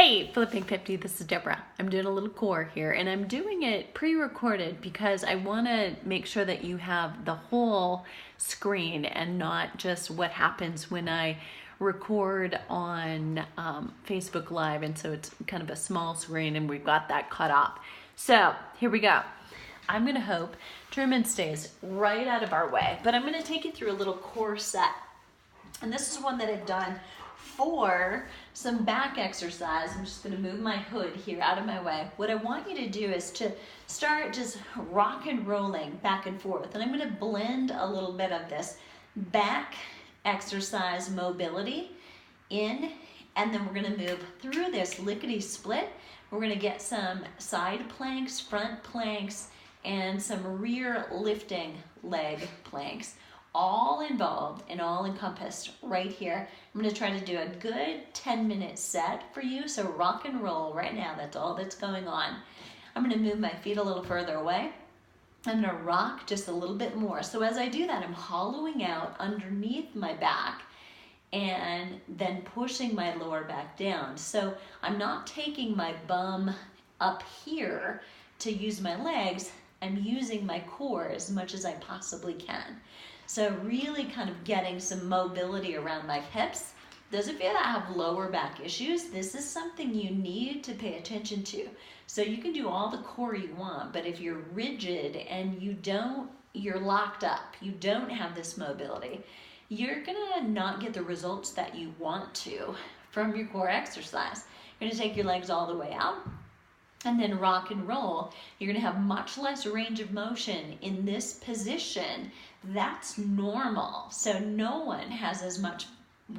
Hey, Flipping 50, this is Deborah. I'm doing a little core here, and I'm doing it pre-recorded because I want to make sure that you have the whole screen and not just what happens when I record on Facebook Live, and so it's kind of a small screen and we've got that cut off. So here we go. I'm going to hope Truman stays right out of our way, but I'm going to take you through a little core set. And this is one that I've done for some back exercise. I'm just going to move my hood here out of my way. What I want you to do is to start just rock and rolling back and forth. And I'm going to blend a little bit of this back exercise mobility in, and then we're going to move through this lickety split. We're going to get some side planks, front planks, and some rear lifting leg planks, all involved and all encompassed right here. I'm going to try to do a good 10-minute set for you, so rock and roll right now. That's all that's going on. I'm going to move my feet a little further away. I'm going to rock just a little bit more. So as I do that, I'm hollowing out underneath my back and then pushing my lower back down. So I'm not taking my bum up here to use my legs. I'm using my core as much as I possibly can. So really kind of getting some mobility around my hips. Those of you that have lower back issues, this is something you need to pay attention to. So you can do all the core you want, but if you're rigid and you're locked up, you don't have this mobility, you're gonna not get the results that you want to from your core exercise. You're gonna take your legs all the way out and then rock and roll. You're gonna have much less range of motion in this position. That's normal. So no one has as much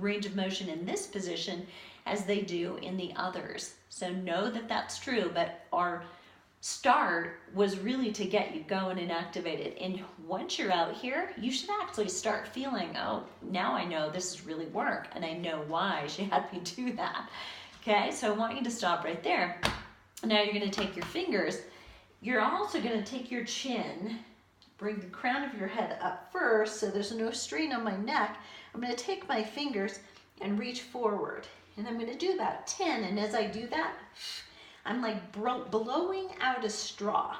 range of motion in this position as they do in the others. So know that that's true, but our start was really to get you going and activated. And once you're out here, you should actually start feeling, oh, now I know this is really work, and I know why she had me do that. Okay, so I want you to stop right there. Now you're going to take your fingers. You're also going to take your chin, bring the crown of your head up first so there's no strain on my neck. I'm going to take my fingers and reach forward. And I'm going to do that 10. And as I do that, I'm like blowing out a straw.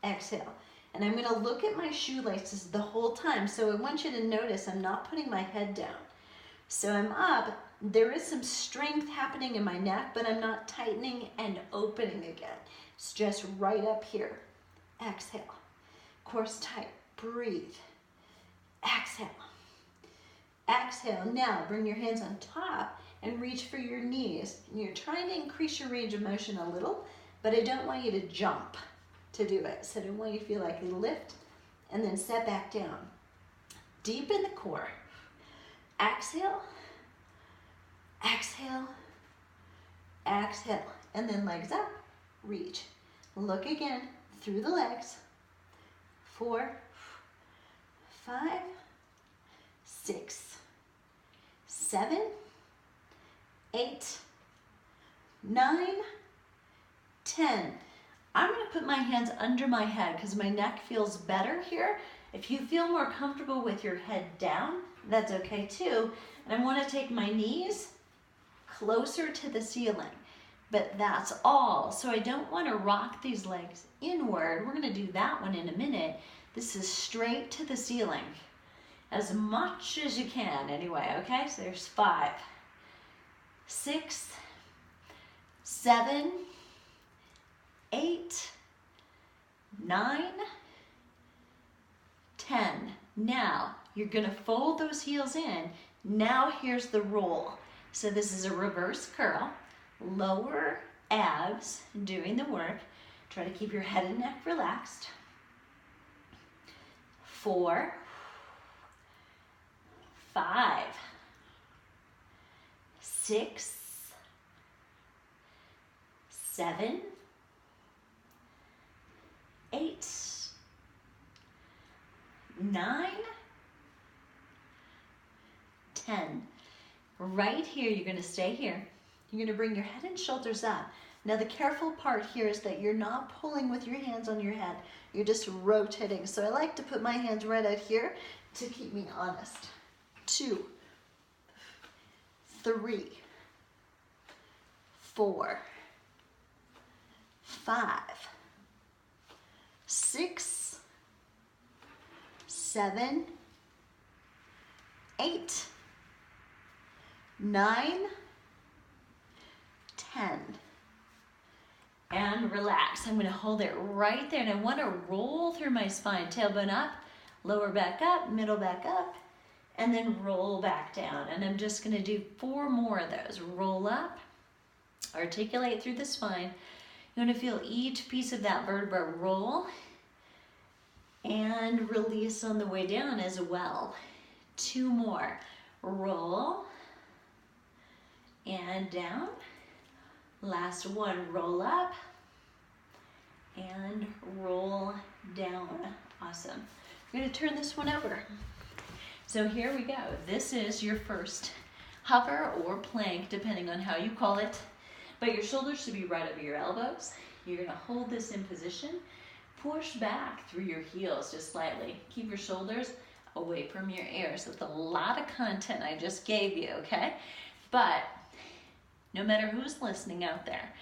Exhale. And I'm going to look at my shoelaces the whole time. So I want you to notice I'm not putting my head down. So I'm up. There is some strength happening in my neck, but I'm not tightening and opening again. It's just right up here. Exhale. Course tight. Breathe. Exhale. Exhale. Now bring your hands on top and reach for your knees. And you're trying to increase your range of motion a little, but I don't want you to jump to do it. So I don't want you to feel like you lift and then set back down. Deep in the core. Exhale. Exhale. Exhale. And then legs up. Reach. Look again through the legs. 4, 5, 6, 7, 8, 9, 10. I'm going to put my hands under my head because my neck feels better here. If you feel more comfortable with your head down, that's okay too. And I want to take my knees closer to the ceiling. But that's all. So I don't want to rock these legs inward. We're going to do that one in a minute. This is straight to the ceiling. As much as you can anyway, okay? So there's 5, 6, 7, 8, 9, 10. Now, you're going to fold those heels in. Now here's the roll. So this is a reverse curl. Lower abs doing the work. Try to keep your head and neck relaxed. 4, 5, 6, 7, 8, 9, 10. Right here, you're going to stay here. You're going to bring your head and shoulders up. Now the careful part here is that you're not pulling with your hands on your head. You're just rotating. So I like to put my hands right out here to keep me honest. 2, 3, 4, 5, 6, 7, 8, 9, 10. And relax. I'm going to hold it right there, and I want to roll through my spine. Tailbone up, lower back up, middle back up, and then roll back down. And I'm just going to do 4 more of those. Roll up, articulate through the spine. You want to feel each piece of that vertebra roll and release on the way down as well. 2 more. Roll and down. Last one, roll up and roll down. Awesome. I'm going to turn this one over. So here we go. This is your first hover or plank, depending on how you call it. But your shoulders should be right over your elbows. You're going to hold this in position. Push back through your heels just slightly. Keep your shoulders away from your ears. That's a lot of content I just gave you, okay? But no matter who's listening out there,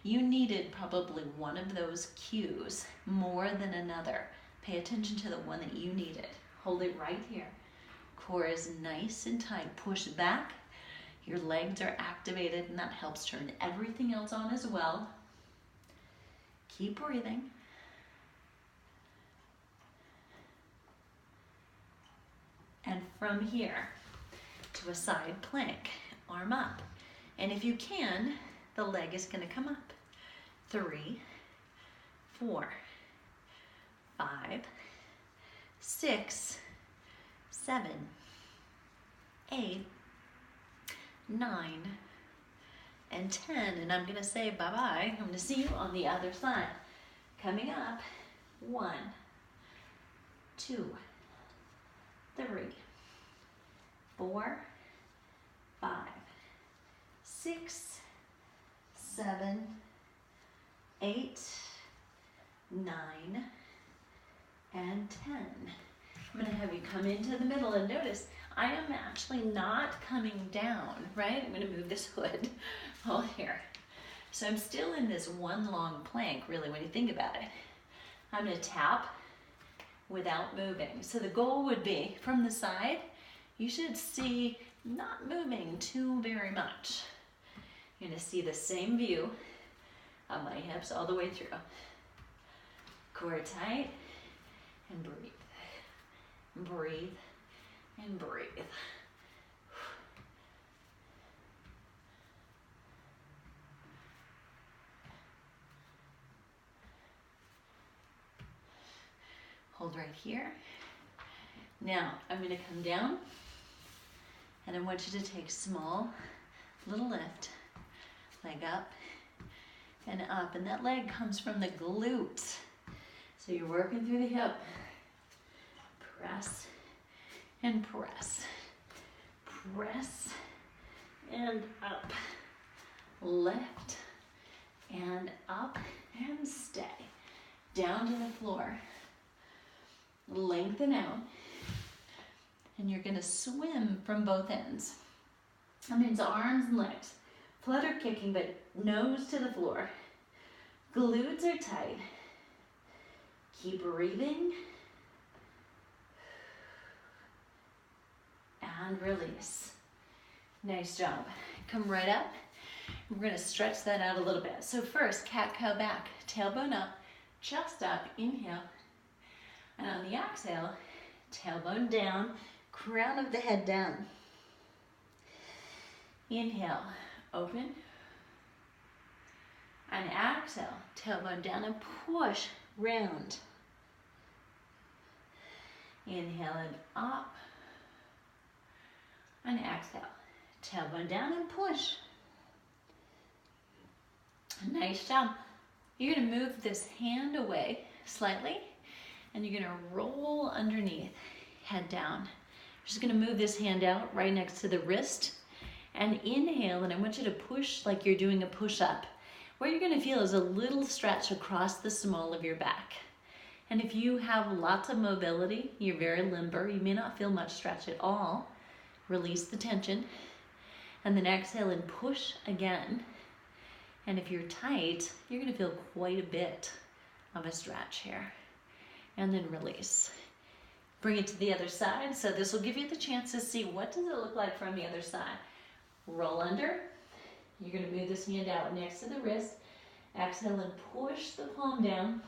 you needed probably one of those cues more than another. Pay attention to the one that you needed. Hold it right here. Core is nice and tight. Push back. Your legs are activated, and that helps turn everything else on as well. Keep breathing. And from here to a side plank, arm up. And if you can, the leg is going to come up. 3, 4, 5, 6, 7, 8, 9, and 10. And I'm going to say bye-bye. I'm going to see you on the other side. Coming up, 1, 2, 3, 4, 5, 6, 7, 8, 9, and 10. I'm going to have you come into the middle, and notice I am actually not coming down, right? I'm going to move this hood all here. So I'm still in this one long plank, really, when you think about it. I'm going to tap without moving. So the goal would be, from the side, you should see not moving too very much. You're going to see the same view of my hips all the way through. Core tight, and breathe. Breathe, and breathe. Hold right here. Now, I'm going to come down, and I want you to take small, little lift. Leg up and up, and that leg comes from the glutes. So you're working through the hip. Press and press. Press and up. Lift and up and stay. Down to the floor. Lengthen out. And you're going to swim from both ends. That means arms and legs. Flutter kicking, but nose to the floor. Glutes are tight. Keep breathing. And release. Nice job. Come right up. We're going to stretch that out a little bit. So first, cat-cow back. Tailbone up, chest up, inhale. And on the exhale, tailbone down, crown of the head down. Inhale. Open, and exhale, tailbone down and push, round. Inhale and up, and exhale, tailbone down and push. Nice job. You're going to move this hand away slightly, and you're going to roll underneath, head down. Just going to move this hand out right next to the wrist. And inhale, and I want you to push like you're doing a push-up. What you're going to feel is a little stretch across the small of your back. And if you have lots of mobility, you're very limber, you may not feel much stretch at all. Release the tension. And then exhale and push again. And if you're tight, you're gonna feel quite a bit of a stretch here. And then release. Bring it to the other side. So this will give you the chance to see what does it look like from the other side. Roll under. You're gonna move this hand out next to the wrist. Exhale and push the palm down.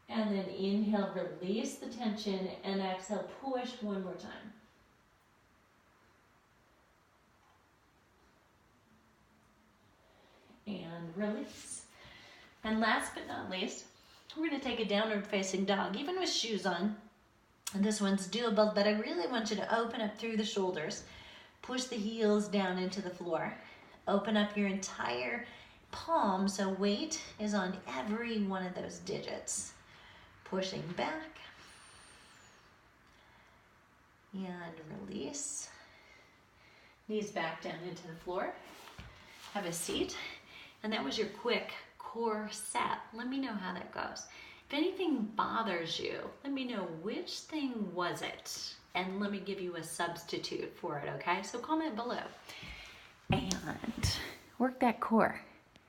And then inhale, release the tension, and exhale, push one more time. And release. And last but not least, we're going to take a downward facing dog, even with shoes on. And this one's doable, but I really want you to open up through the shoulders. Push the heels down into the floor. Open up your entire palm so weight is on every one of those digits. Pushing back. And release. Knees back down into the floor. Have a seat. And that was your quick core set. Let me know how that goes. If anything bothers you, let me know which thing was it, and let me give you a substitute for it, okay? So comment below and work that core.